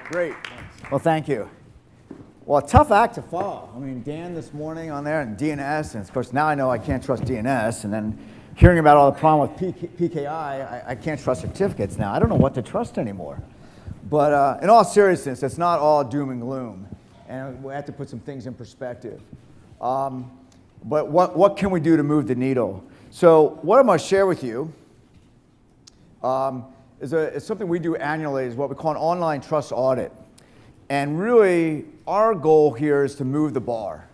Great. Well, thank you. Well, a tough act to follow. I mean, Dan this morning on there and DNS, and of course now I know I can't trust DNS, and then hearing about all the problem with PKI, I can't trust certificates now. I don't know what to trust anymore. But in all seriousness, it's not all doom and gloom, and we have to put some things in perspective. But what can we do to move the needle? So what I'm going to share with you is something we do annually, is what we call an online trust audit. And really, our goal here is to move the bar.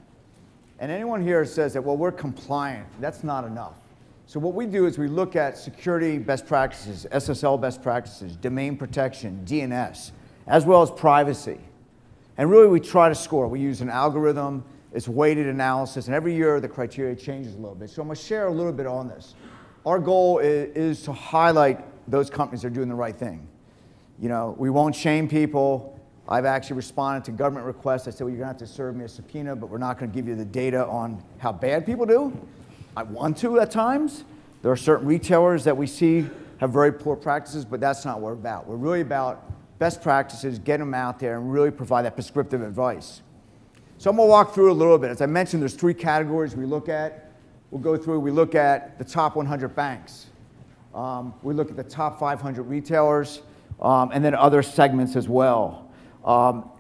And anyone here says that, well, we're compliant. That's not enough. So what we do is we look at security best practices, SSL best practices, domain protection, DNS, as well as privacy. And really, we try to score. We use an algorithm. It's weighted analysis. And every year, the criteria changes a little bit. So I'm going to share a little bit on this. Our goal is to highlight those companies that are doing the right thing. You know, we won't shame people. I've actually responded to government requests. I said, well, you're going to have to serve me a subpoena, but we're not going to give you the data on how bad people do. I want to at times. There are certain retailers that we see have very poor practices, but that's not what we're about. We're really about best practices, get them out there, and really provide that prescriptive advice. So I'm going to walk through a little bit. As I mentioned, there's 3 categories we look at. We'll go through, we look at the top 100 banks. We look at the top 500 retailers, and then other segments as well.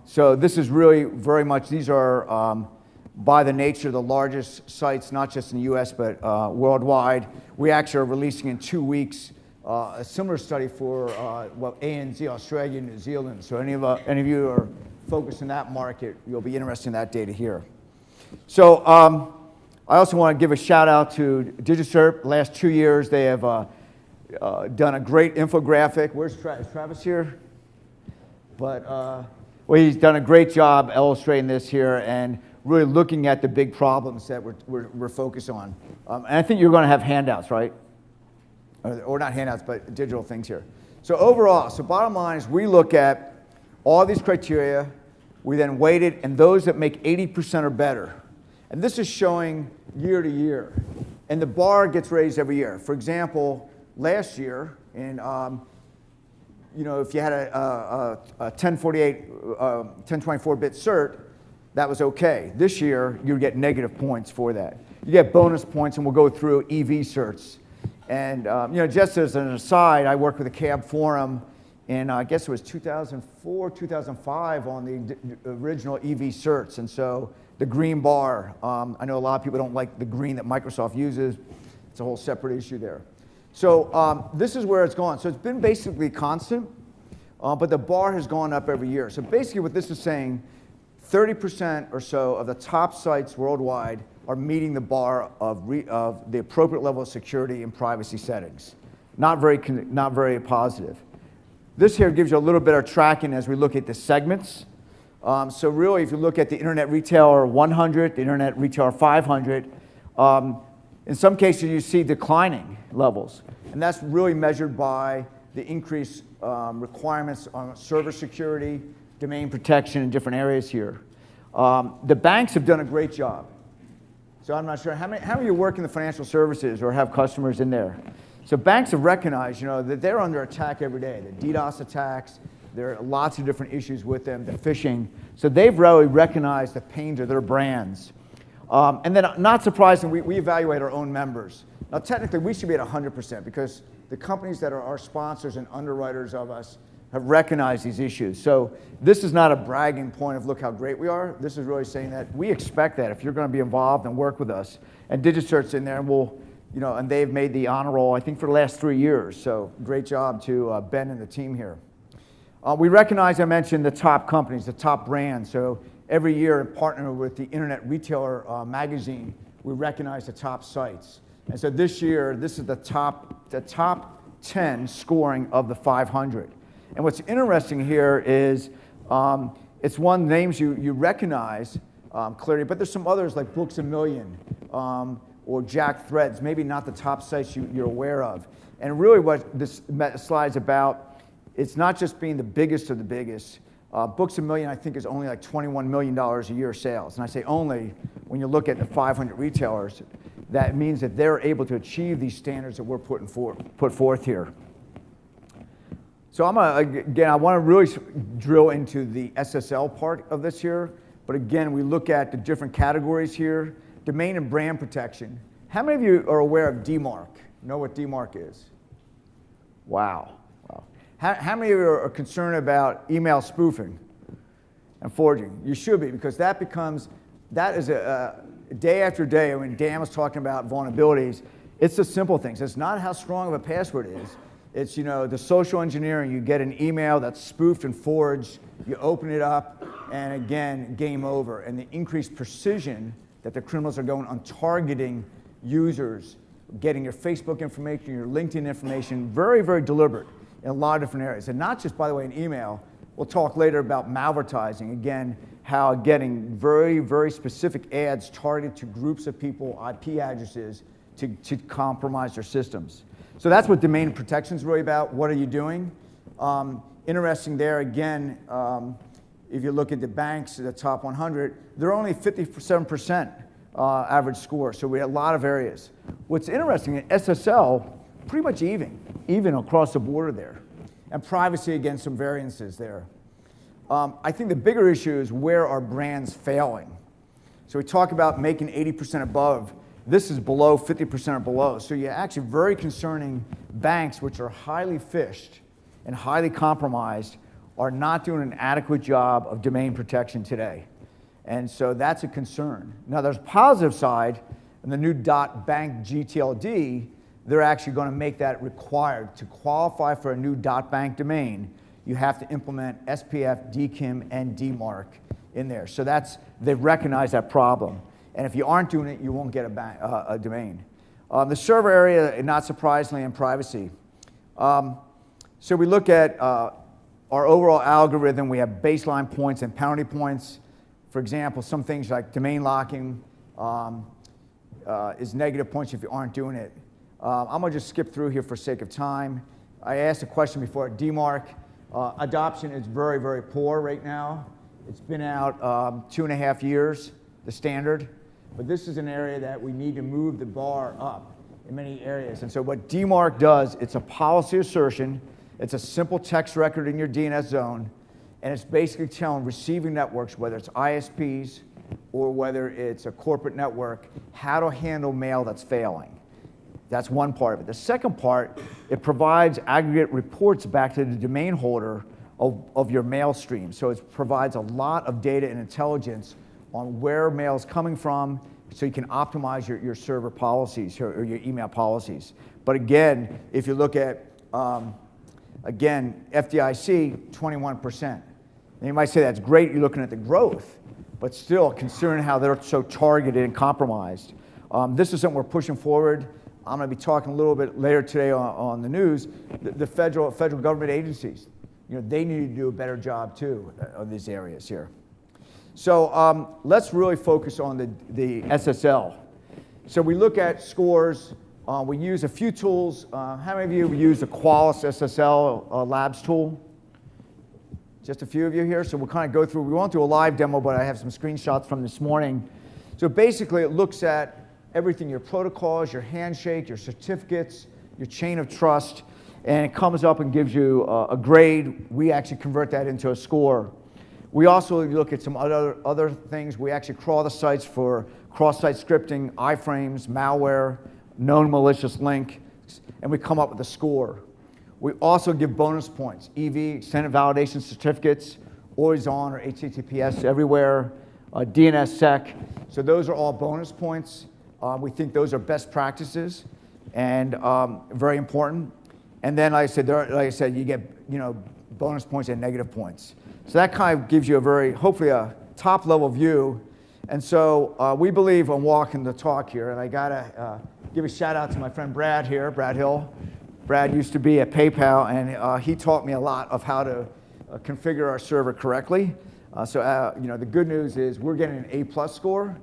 So this is really very much, these are by the nature the largest sites, not just in the US, but worldwide. We actually are releasing in 2 weeks a similar study for ANZ, Australia, New Zealand. So any of you who are focused in that market, you'll be interested in that data here. So I also want to give a shout out to DigiCert. The last 2 years, they have done a great infographic. Where's Travis? Is Travis here? But well, he's done a great job illustrating this here and really looking at the big problems that we're focused on. And I think you're going to have handouts, right? Or not handouts, but digital things here. So overall, so bottom line is we look at all these criteria. We then weight it, and those that make 80% or better. And this is showing year to year. And the bar gets raised every year. For example, last year, in you know, if you had a 1024-bit cert, that was okay. This year, you get negative points for that. You get bonus points, and we'll go through EV certs. And you know, just as an aside, I worked with a cab forum in, I guess it was 2004, 2005 on the original EV certs. And so the green bar, I know a lot of people don't like the green that Microsoft uses. It's a whole separate issue there. So this is where it's gone. So it's been basically constant, but the bar has gone up every year. So basically what this is saying, 30% or so of the top sites worldwide are meeting the bar of the appropriate level of security and privacy settings. Not very positive. This here gives you a little bit of tracking as we look at the segments. So really, if you look at the Internet Retailer 100, the Internet Retailer 500, in some cases you see declining levels. And that's really measured by the increased requirements on server security, domain protection in different areas here. The banks have done a great job. So I'm not sure, how many of you work in the financial services or have customers in there? So banks have recognized, you know, that they're under attack every day. The DDoS attacks, there are lots of different issues with them, the phishing. So they've really recognized the pains of their brands. And then, not surprisingly, we evaluate our own members. Now, technically, we should be at 100% because the companies that are our sponsors and underwriters of us have recognized these issues. So this is not a bragging point of look how great we are. This is really saying that we expect that if you're going to be involved and work with us. And DigiCert's in there, and we'll, you know, and they've made the honor roll, I think, for the last 3 years. So great job to Ben and the team here. We recognize, I mentioned, the top companies, the top brands. So every year, in partner with the Internet Retailer magazine, we recognize the top sites. And so this year, this is the top 10 scoring of the 500. And what's interesting here is it's one names you recognize clearly, but there's some others like Books A Million or Jack Threads, maybe not the top sites you're aware of. And really what this slide's about, it's not just being the biggest of the biggest. Books A Million, I think, is only like $21 million a year sales. And I say only when you look at the 500 retailers, that means that they're able to achieve these standards that we're put forth here. So again, I want to really drill into the SSL part of this here. But again, we look at the different categories here. Domain and brand protection. How many of you are aware of DMARC? Know what DMARC is? Wow. How many of you are concerned about email spoofing and forging? You should be, because that is a day after day when Dan was talking about vulnerabilities. It's the simple things. It's not how strong of a password is. It's, the social engineering. You get an email that's spoofed and forged, you open it up, and again, game over. And the increased precision that the criminals are going on targeting users, getting your Facebook information, your LinkedIn information, very, very deliberate in a lot of different areas. And not just, by the way, in email. We'll talk later about malvertising. Again, how getting very, very specific ads targeted to groups of people, IP addresses, to compromise their systems. So that's what domain protection is really about. What are you doing? Interesting there, again, if you look at the banks, the top 100, they're only 57% average score, so we have a lot of areas. What's interesting, in SSL, pretty much even across the border there. And privacy, again, some variances there. I think the bigger issue is where are brands failing? So we talk about making 80% above. This is below 50% or below. So you're actually very concerning banks, which are highly phished and highly compromised, are not doing an adequate job of domain protection today. And so that's a concern. Now there's a positive side, in the new .bank GTLD, they're actually going to make that required. To qualify for a new .bank domain, you have to implement SPF, DKIM, and DMARC in there. So they've recognized that problem. And if you aren't doing it, you won't get a domain. The server area, not surprisingly, and privacy. So we look at our overall algorithm. We have baseline points and penalty points. For example, some things like domain locking is negative points if you aren't doing it. I'm going to just skip through here for sake of time. I asked a question before. DMARC adoption is very, very poor right now. It's been out 2.5 years, the standard. But this is an area that we need to move the bar up in many areas. And so what DMARC does, it's a policy assertion. It's a simple text record in your DNS zone. And it's basically telling receiving networks, whether it's ISPs or whether it's a corporate network, how to handle mail that's failing. That's one part of it. The second part, it provides aggregate reports back to the domain holder of your mail stream. So it provides a lot of data and intelligence on where mail is coming from, so you can optimize your server policies or your email policies. But again, if you look at, again, FDIC, 21%. And you might say that's great, you're looking at the growth, but still considering how they're so targeted and compromised. This is something we're pushing forward. I'm going to be talking a little bit later today on the news. The federal government agencies, they need to do a better job too of these areas here. So let's really focus on the SSL. So we look at scores. We use a few tools. How many of you use the Qualys SSL Labs tool? Just a few of you here. So we'll kind of go through. We won't do a live demo, but I have some screenshots from this morning. So basically, it looks at everything, your protocols, your handshake, your certificates, your chain of trust, and it comes up and gives you a grade. We actually convert that into a score. We also look at some other things. We actually crawl the sites for cross-site scripting, iframes, malware, known malicious link, and we come up with a score. We also give bonus points, EV, extended validation certificates, always on or HTTPS everywhere, DNSSEC. So those are all bonus points. We think those are best practices and very important. And then, like I said, you get bonus points and negative points. So that kind of gives you hopefully a top-level view. And so we believe in walking the talk here. And I got to give a shout-out to my friend Brad here, Brad Hill. Brad used to be at PayPal, and he taught me a lot of how to configure our server correctly. The good news is we're getting an A+ score.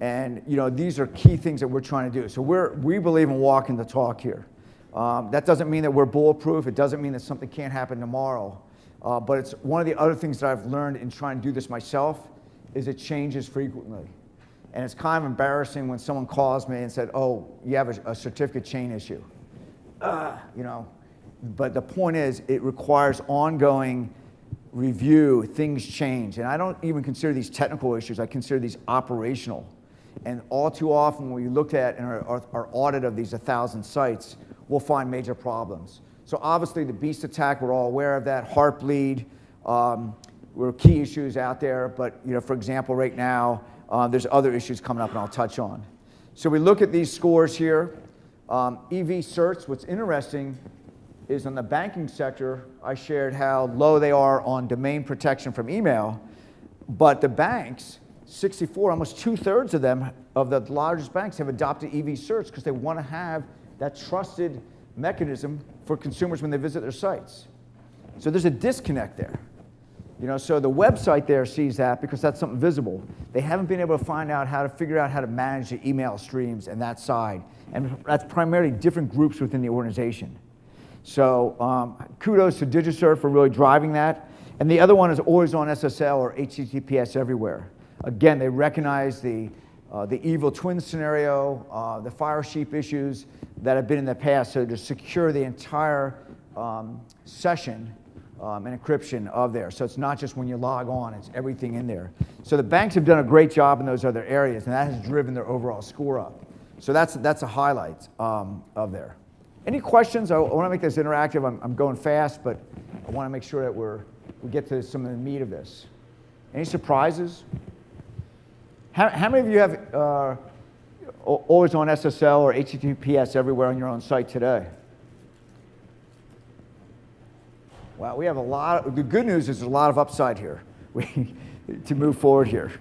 And these are key things that we're trying to do. So we believe in walking the talk here. That doesn't mean that we're bulletproof. It doesn't mean that something can't happen tomorrow. But it's one of the other things that I've learned in trying to do this myself is it changes frequently. And it's kind of embarrassing when someone calls me and said, oh, you have a certificate chain issue. But the point is, it requires ongoing review. Things change. And I don't even consider these technical issues. I consider these operational. And all too often, when we look at in our audit of these 1,000 sites, we'll find major problems. So obviously, the beast attack, we're all aware of that. Heartbleed were key issues out there. But for example, right now, there's other issues coming up, and I'll touch on. So we look at these scores here. EV certs, what's interesting is on the banking sector, I shared how low they are on domain protection from email, but the banks, 64, almost 2/3 of them, of the largest banks, have adopted EV certs because they want to have that trusted mechanism for consumers when they visit their sites. So there's a disconnect there. So the website there sees that because that's something visible. They haven't been able to figure out how to manage the email streams and that side. And that's primarily different groups within the organization. So kudos to DigiCert for really driving that. And the other one is always on SSL or HTTPS everywhere. Again, they recognize the evil twin scenario, the fire sheep issues that have been in the past, so to secure the entire session and encryption of there. So it's not just when you log on, it's everything in there. So the banks have done a great job in those other areas, and that has driven their overall score up. So that's a highlight of there. Any questions? I want to make this interactive. I'm going fast, but I want to make sure that we get to some of the meat of this. Any surprises? How many of you have always on SSL or HTTPS everywhere on your own site today? Wow, we have a lot. The good news is there's a lot of upside here to move forward here.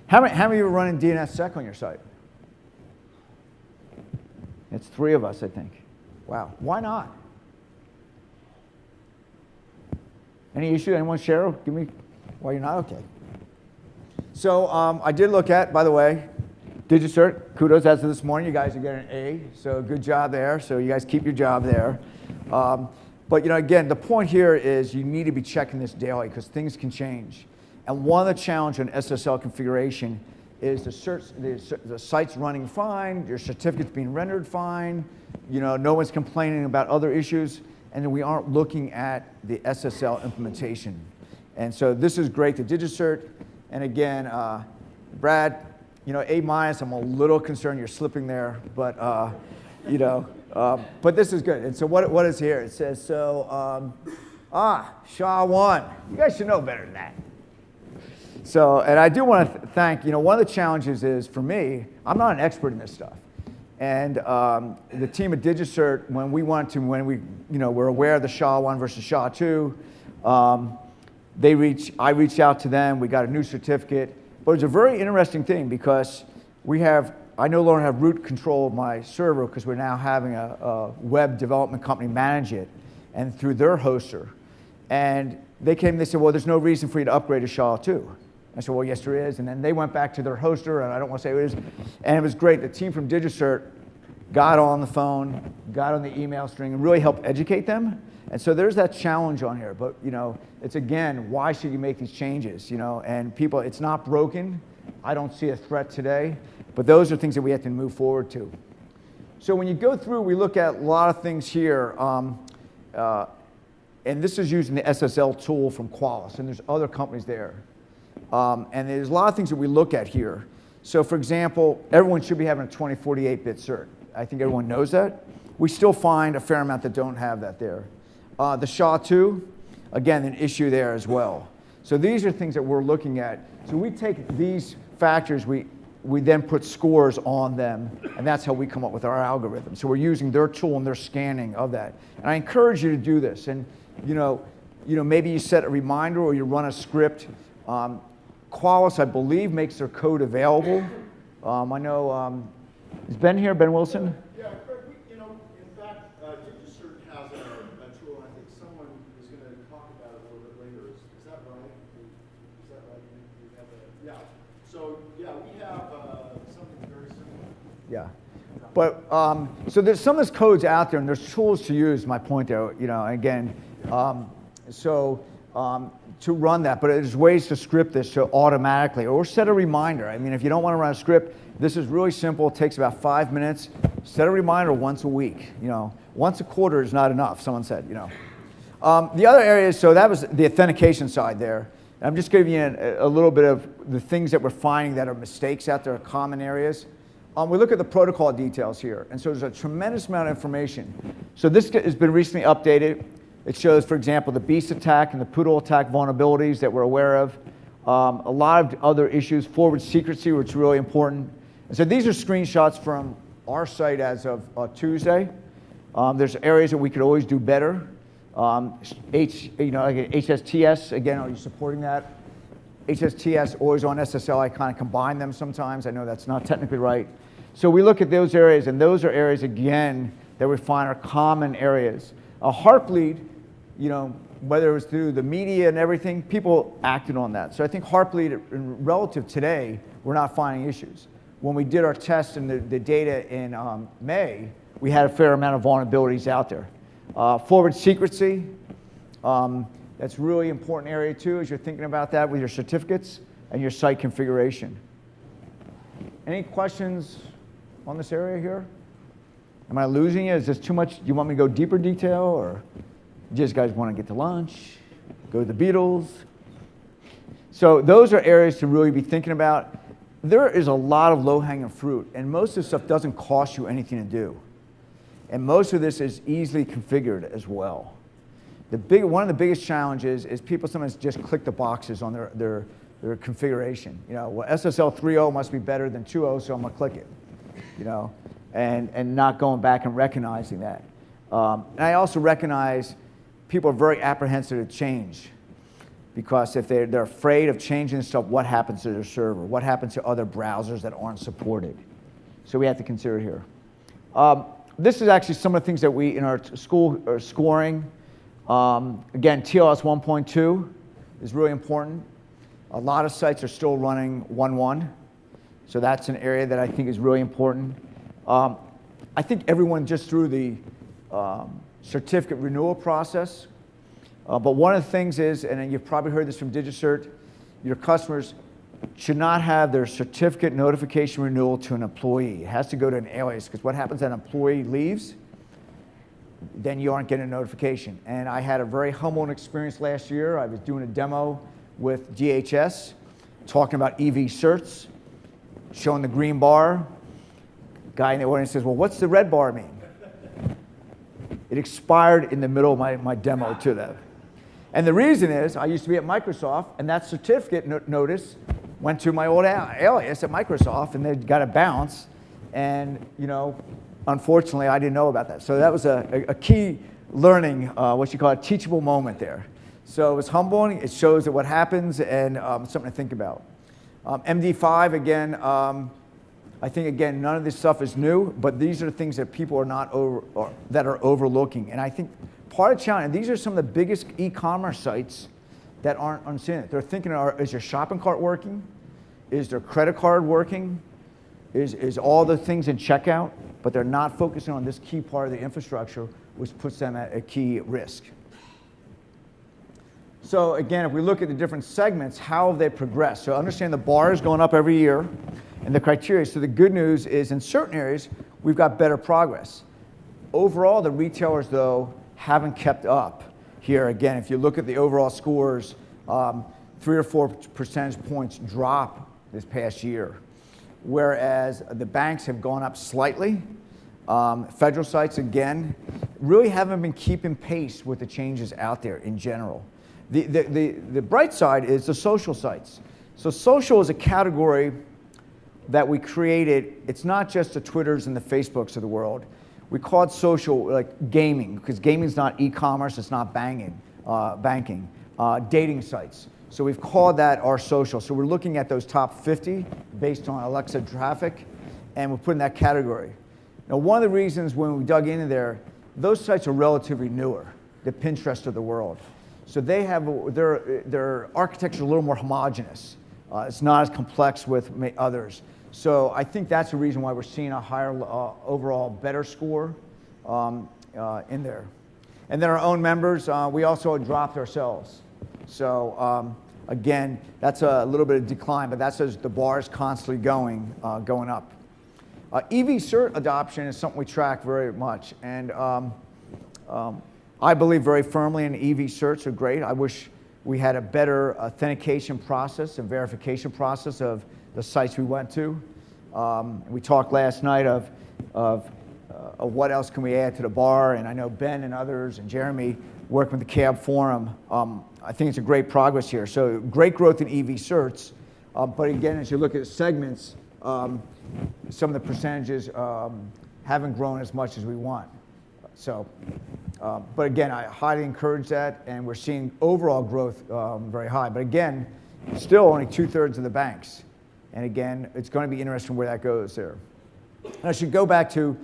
How many of you are running DNSSEC on your site? It's 3 of us, I think. Wow, why not? Any issue? Anyone share? Give me why you're not okay. So I did look at, by the way, DigiCert. Kudos as of this morning. You guys are getting an A, so good job there. So you guys keep your job there. But again, the point here is you need to be checking this daily because things can change. And one of the challenges in SSL configuration is the site's running fine, your certificate's being rendered fine, no one's complaining about other issues, and then we aren't looking at the SSL implementation. And so this is great, the DigiCert. And again, Brad, A-, I'm a little concerned you're slipping there, but but this is good. And so what is here? It says, SHA-1. You guys should know better than that. So, and I do want to thank, one of the challenges is, for me, I'm not an expert in this stuff. And the team at DigiCert, when we were aware of the SHA-1 versus SHA-2, I reached out to them, we got a new certificate. But it's a very interesting thing because I no longer have root control of my server because we're now having a web development company manage it, and through their hoster. And they said, well, there's no reason for you to upgrade to SHA-2. I said, well, yes, there is. And then they went back to their hoster, and I don't want to say who it is. And it was great. The team from DigiCert got on the phone, got on the email string, and really helped educate them. And so there's that challenge on here. But, it's again, why should you make these changes? And people, it's not broken. I don't see a threat today. But those are things that we have to move forward to. So when you go through, we look at a lot of things here. And this is using the SSL tool from Qualys, and there's other companies there. And there's a lot of things that we look at here. So for example, everyone should be having a 2048-bit cert. I think everyone knows that. We still find a fair amount that don't have that there. The SHA-2, again, an issue there as well. So these are things that we're looking at. So we take these factors, we then put scores on them, and that's how we come up with our algorithm. So we're using their tool and their scanning of that. And I encourage you to do this. And maybe you set a reminder or you run a script. Qualys, I believe, makes their code available. I know, is Ben here, Ben Wilson? Yeah, Craig, in fact, DigiCert has a tool, and I think someone is going to talk about it a little bit later. Is that right? Is that right? You have yeah. So, yeah, we have something very similar. Yeah. But, so there's some of this code's out there, and there's tools to use, my point there, again. So to run that, but there's ways to script this so automatically, or set a reminder. I mean, if you don't want to run a script, this is really simple. It takes about 5 minutes. Set a reminder once a week. You know, once a quarter is not enough, someone said, you know. The other areas, so that was the authentication side there. I'm just giving you a little bit of the things that we're finding that are mistakes out there, common areas. We look at the protocol details here, and so there's a tremendous amount of information. So this has been recently updated. It shows, for example, the beast attack and the poodle attack vulnerabilities that we're aware of. A lot of other issues, forward secrecy, which is really important. And so these are screenshots from our site as of Tuesday. There's areas that we could always do better. Like HSTS, again, are you supporting that? HSTS, always on SSL, I kind of combine them sometimes. I know that's not technically right. So we look at those areas, and those are areas, again, that we find are common areas. A Heartbleed, you know, whether it was through the media and everything, people acted on that. So I think Heartbleed, relative today, we're not finding issues. When we did our test and the data in May, we had a fair amount of vulnerabilities out there. Forward secrecy, that's a really important area too, as you're thinking about that with your certificates and your site configuration. Any questions on this area here? Am I losing you? Is this too much? Do you want me to go deeper detail, or you just guys want to get to lunch, go to the Beatles? So those are areas to really be thinking about. There is a lot of low-hanging fruit, and most of this stuff doesn't cost you anything to do. And most of this is easily configured as well. One of the biggest challenges is people sometimes just click the boxes on their configuration. You know, well, SSL 3.0 must be better than 2.0, so I'm gonna click it. You know, and not going back and recognizing that. And I also recognize people are very apprehensive to change, because if they're afraid of changing stuff, what happens to their server? What happens to other browsers that aren't supported? So we have to consider here. This is actually some of the things that we, in our school, are scoring. Again, TLS 1.2 is really important. A lot of sites are still running 1.1, so that's an area that I think is really important. I think everyone just through the certificate renewal process, but one of the things is, and you've probably heard this from DigiCert, your customers should not have their certificate notification renewal to an employee. It has to go to an alias, because what happens when an employee leaves, then you aren't getting a notification. And I had a very humbling experience last year. I was doing a demo with DHS, talking about EV certs, showing the green bar. Guy in the audience says, well, what's the red bar mean? It expired in the middle of my demo to them. And the reason is, I used to be at Microsoft, and that certificate notice went to my old alias at Microsoft, and they got a bounce. And, you know, unfortunately, I didn't know about that. So that was a key learning, what you call a teachable moment there. So it was humbling. It shows that what happens, and something to think about. MD5, again, I think, again, none of this stuff is new, but these are the things that people are not that are overlooking. And I think part of China, and these are some of the biggest e-commerce sites that aren't understanding it. They're thinking, is your shopping cart working? Is their credit card working? Is all the things in checkout? But they're not focusing on this key part of the infrastructure, which puts them at a key risk. So again, if we look at the different segments, how have they progressed? So understand the bar is going up every year, and the criteria. So the good news is in certain areas, we've got better progress. Overall, the retailers, though, haven't kept up here. Again, if you look at the overall scores, 3 or 4 percentage points drop this past year, whereas the banks have gone up slightly. Federal sites, again, really haven't been keeping pace with the changes out there in general. The bright side is the social sites. So social is a category that we created. It's not just the Twitters and the Facebooks of the world. We call it social, like gaming, because gaming is not e-commerce, it's not banking, dating sites. So we've called that our social. So we're looking at those top 50 based on Alexa traffic, and we're putting that category. Now, one of the reasons when we dug into there, those sites are relatively newer, the Pinterest of the world. So they have, their architecture is a little more homogeneous. It's not as complex with others. So I think that's the reason why we're seeing a higher overall better score in there. And then our own members, we also dropped ourselves. So again, that's a little bit of decline, but that's as the bar is constantly going up. EV cert adoption is something we track very much, and I believe very firmly in EV certs are great. I wish we had a better authentication process and verification process of the sites we went to. We talked last night of what else can we add to the bar, and I know Ben and others and Jeremy working with the CAB Forum. I think it's a great progress here. So great growth in EV certs, but again, as you look at the segments, some of the percentages haven't grown as much as we want. So, but again, I highly encourage that, and we're seeing overall growth very high. But again, still only 2/3 of the banks. And again, it's going to be interesting where that goes there. And I should go back to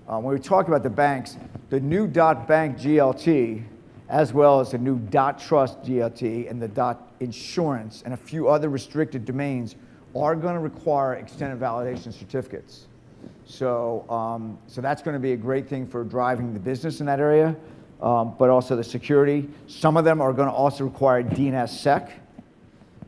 when we talk about the banks, the new .bank GLT, as well as the new .trust GLT and the .insurance and a few other restricted domains are going to require extended validation certificates. So, so that's going to be a great thing for driving the business in that area, but also the security. Some of them are going to also require DNSSEC.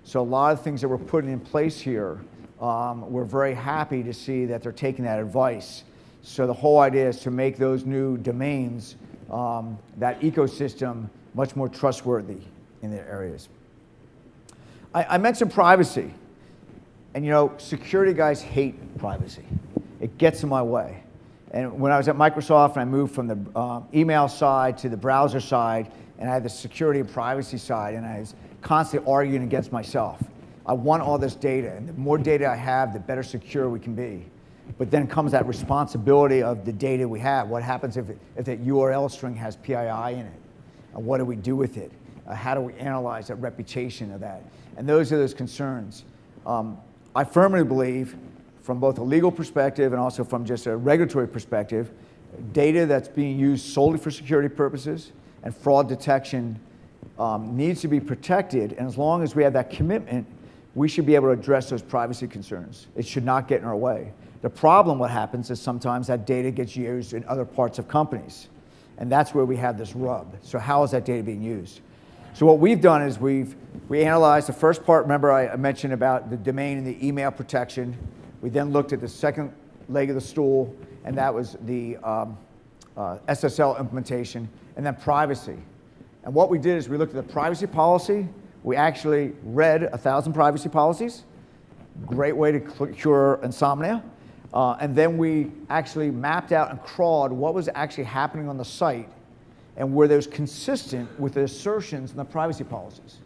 So a lot of things that we're putting in place here, we're very happy to see that they're taking that advice. So the whole idea is to make those new domains, that ecosystem, much more trustworthy in their areas. I mentioned privacy. And you know, security guys hate privacy. It gets in my way. And when I was at Microsoft and I moved from the email side to the browser side, and I had the security and privacy side, and I was constantly arguing against myself. I want all this data, and the more data I have, the better secure we can be. But then comes that responsibility of the data we have. What happens if that URL string has PII in it? And what do we do with it? How do we analyze that reputation of that? And those are those concerns. I firmly believe, from both a legal perspective and also from just a regulatory perspective, data that's being used solely for security purposes and fraud detection needs to be protected. And as long as we have that commitment, we should be able to address those privacy concerns. It should not get in our way. The problem, what happens is sometimes that data gets used in other parts of companies. And that's where we have this rub. So how is that data being used? So what we've done is we analyzed the first part. Remember I mentioned about the domain and the email protection. We then looked at the second leg of the stool, and that was the SSL implementation, and then privacy. And what we did is we looked at the privacy policy. We actually read 1,000 privacy policies. Great way to cure insomnia. And then we actually mapped out and crawled what was actually happening on the site and were those consistent with the assertions in the privacy policies.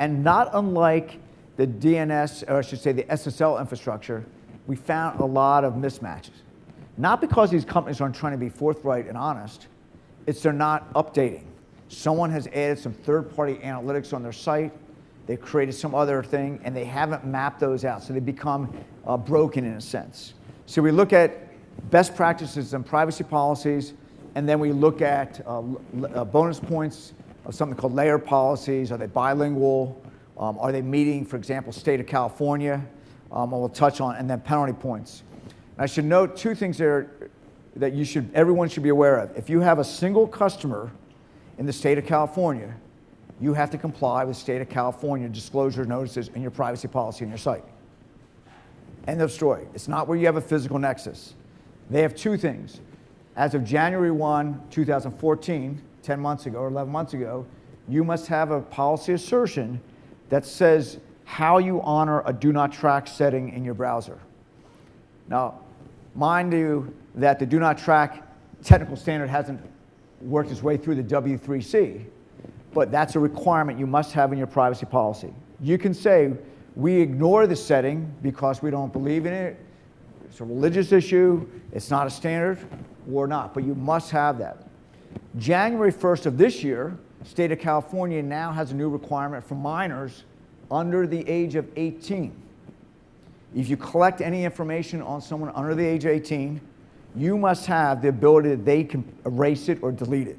And not unlike the DNS, or I should say the SSL infrastructure, we found a lot of mismatches. Not because these companies aren't trying to be forthright and honest, it's they're not updating. Someone has added some third-party analytics on their site, they've created some other thing, and they haven't mapped those out, so they become broken in a sense. So we look at best practices and privacy policies, and then we look at bonus points of something called layer policies. Are they bilingual? Are they meeting, for example, state of California? We'll touch on, and then penalty points. And I should note two things there that everyone should be aware of. If you have a single customer in the state of California, you have to comply with state of California disclosure notices in your privacy policy on your site. End of story. It's not where you have a physical nexus. They have two things. As of January 1, 2014, 10 months ago or 11 months ago, you must have a policy assertion that says how you honor a do not track setting in your browser. Now, mind you that the do not track technical standard hasn't worked its way through the W3C, but that's a requirement you must have in your privacy policy. You can say, we ignore the setting because we don't believe in it, it's a religious issue, it's not a standard, or not, but you must have that. January 1st of this year, state of California now has a new requirement for minors under the age of 18. If you collect any information on someone under the age of 18, you must have the ability that they can erase it or delete it.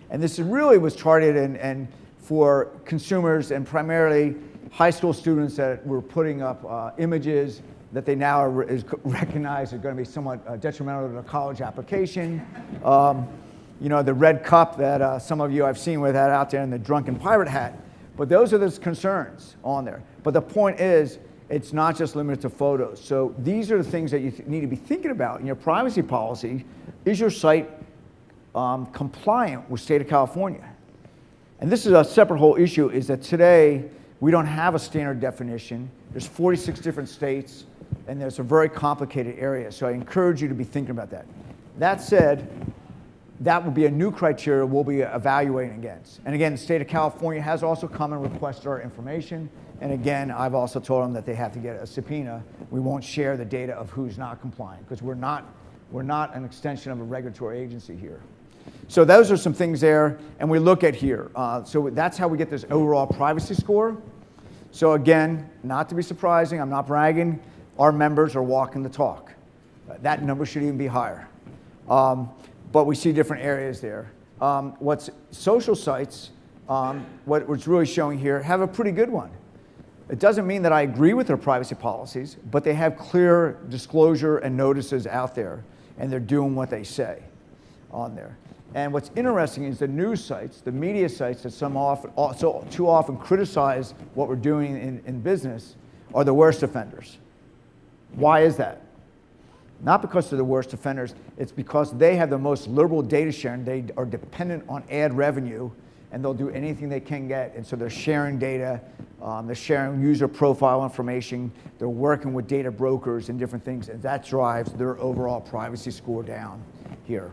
And this really was targeted and for consumers and primarily high school students that were putting up images that they now recognize are going to be somewhat detrimental to the college application. You know, the red cup that some of you I've seen with that out there in the drunken pirate hat. But those are the concerns on there. But the point is, it's not just limited to photos. So these are the things that you need to be thinking about in your privacy policy. Is your site compliant with state of California? And this is a separate whole issue, is that today we don't have a standard definition. There's 46 different states, and there's a very complicated area. So I encourage you to be thinking about that. That said, that will be a new criteria we'll be evaluating against. And again, the state of California has also come and requested our information. And again, I've also told them that they have to get a subpoena. We won't share the data of who's not compliant, because we're not an extension of a regulatory agency here. So those are some things there, and we look at here. So that's how we get this overall privacy score. So again, not to be surprising, I'm not bragging, our members are walking the talk. That number should even be higher. But we see different areas there. What's social sites, what's really showing here, have a pretty good one. It doesn't mean that I agree with their privacy policies, but they have clear disclosure and notices out there, and they're doing what they say on there. And what's interesting is the news sites, the media sites that too often criticize what we're doing in business are the worst offenders. Why is that? Not because they're the worst offenders, it's because they have the most liberal data sharing. They are dependent on ad revenue, and they'll do anything they can get. And so they're sharing data, they're sharing user profile information, they're working with data brokers and different things, and that drives their overall privacy score down here.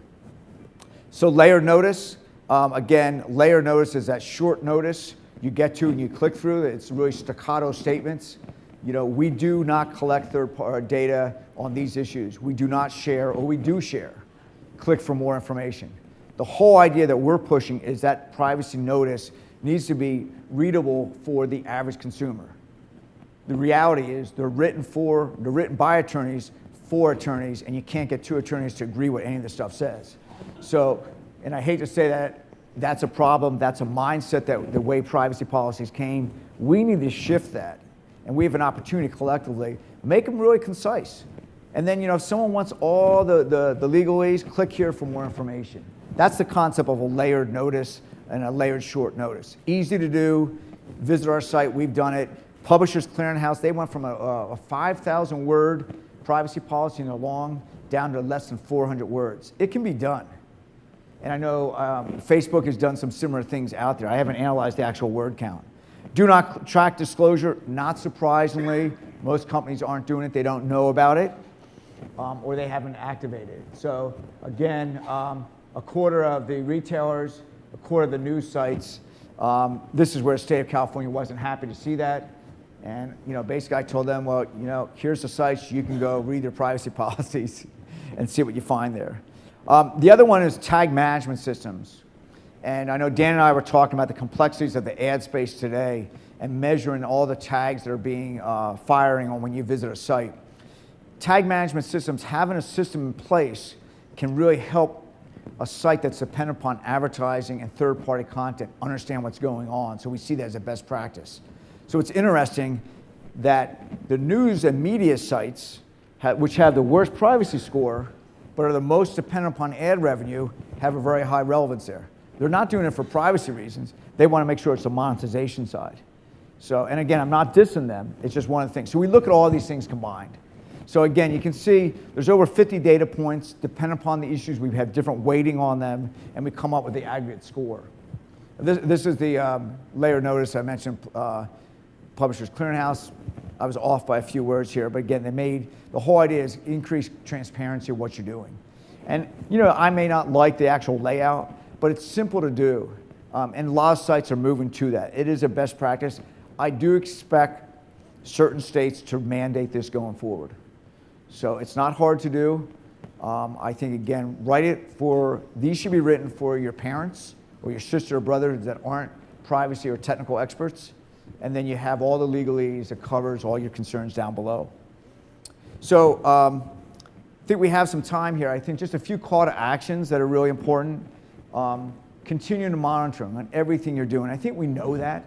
So layered notice, again, layered notice is that short notice you get to and you click through. It's really staccato statements. You know, we do not collect third-party data on these issues. We do not share, or we do share. Click for more information. The whole idea that we're pushing is that privacy notice needs to be readable for the average consumer. The reality is they're written by attorneys for attorneys, and you can't get two attorneys to agree what any of this stuff says. So, and I hate to say that, that's a problem. That's a mindset that the way privacy policies came. We need to shift that. And we have an opportunity collectively, make them really concise. And then, you know, if someone wants all the legalese, click here for more information. That's the concept of a layered notice and a layered short notice. Easy to do. Visit our site, we've done it. Publishers Clearinghouse, they went from a 5,000 word privacy policy in their long down to less than 400 words. It can be done. And I know Facebook has done some similar things out there. I haven't analyzed the actual word count. Do not track disclosure, not surprisingly. Most companies aren't doing it, they don't know about it, or they haven't activated it. So again, a quarter of the retailers, a quarter of the news sites, this is where the state of California wasn't happy to see that. And you know, basically I told them, well, you know, here's the sites, you can go read their privacy policies and see what you find there. The other one is tag management systems. And I know Dan and I were talking about the complexities of the ad space today and measuring all the tags that are being firing on when you visit a site. Tag management systems, having a system in place can really help a site that's dependent upon advertising and third-party content understand what's going on. So we see that as a best practice. So it's interesting that the news and media sites, which have the worst privacy score, but are the most dependent upon ad revenue, have a very high relevance there. They're not doing it for privacy reasons. They want to make sure it's the monetization side. So, and again, I'm not dissing them. It's just one of the things. So we look at all these things combined. So again, you can see there's over 50 data points. Depending upon the issues, we have different weighting on them, and we come up with the aggregate score. This is the layered notice I mentioned, Publishers Clearinghouse. I was off by a few words here, but again, the whole idea is increase transparency of what you're doing. And you know, I may not like the actual layout, but it's simple to do. And a lot of sites are moving to that. It is a best practice. I do expect certain states to mandate this going forward. So it's not hard to do. I think, again, these should be written for your parents or your sister or brother that aren't privacy or technical experts. And then you have all the legalese that covers all your concerns down below. So I think we have some time here. I think just a few call to actions that are really important. Continue to monitor on everything you're doing. I think we know that,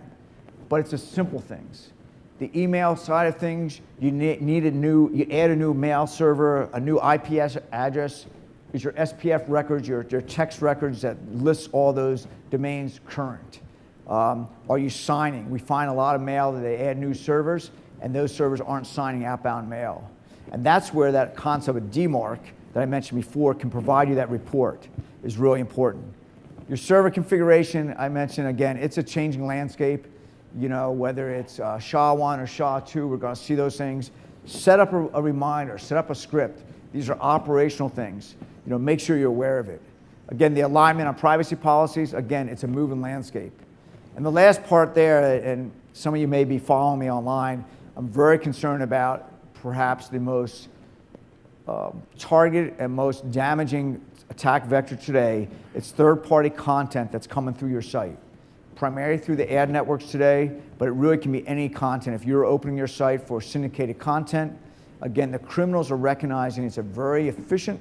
but it's the simple things. The email side of things, you add a new mail server, a new IPS address. Is your SPF records, your text records that lists all those domains current? Are you signing? We find a lot of mail that they add new servers, and those servers aren't signing outbound mail. And that's where that concept of DMARC that I mentioned before can provide you that report is really important. Your server configuration, I mentioned again, it's a changing landscape. You know, whether it's SHA-1 or SHA-2, we're going to see those things. Set up a reminder, set up a script. These are operational things. You know, make sure you're aware of it. Again, the alignment on privacy policies, again, it's a moving landscape. And the last part there, and some of you may be following me online, I'm very concerned about perhaps the most targeted and most damaging attack vector today. It's third-party content that's coming through your site. Primarily through the ad networks today, but it really can be any content. If you're opening your site for syndicated content, again, the criminals are recognizing it's a very efficient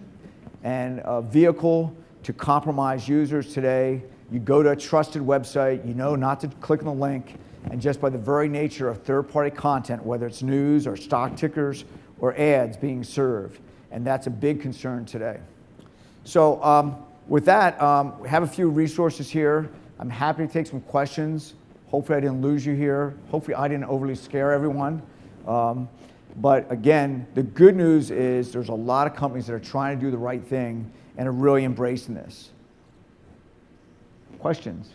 and vehicle to compromise users today. You go to a trusted website, you know not to click on the link, and just by the very nature of third-party content, whether it's news or stock tickers or ads being served, and that's a big concern today. So with that, we have a few resources here. I'm happy to take some questions. Hopefully I didn't lose you here. Hopefully I didn't overly scare everyone. But again, the good news is there's a lot of companies that are trying to do the right thing and are really embracing this. Questions?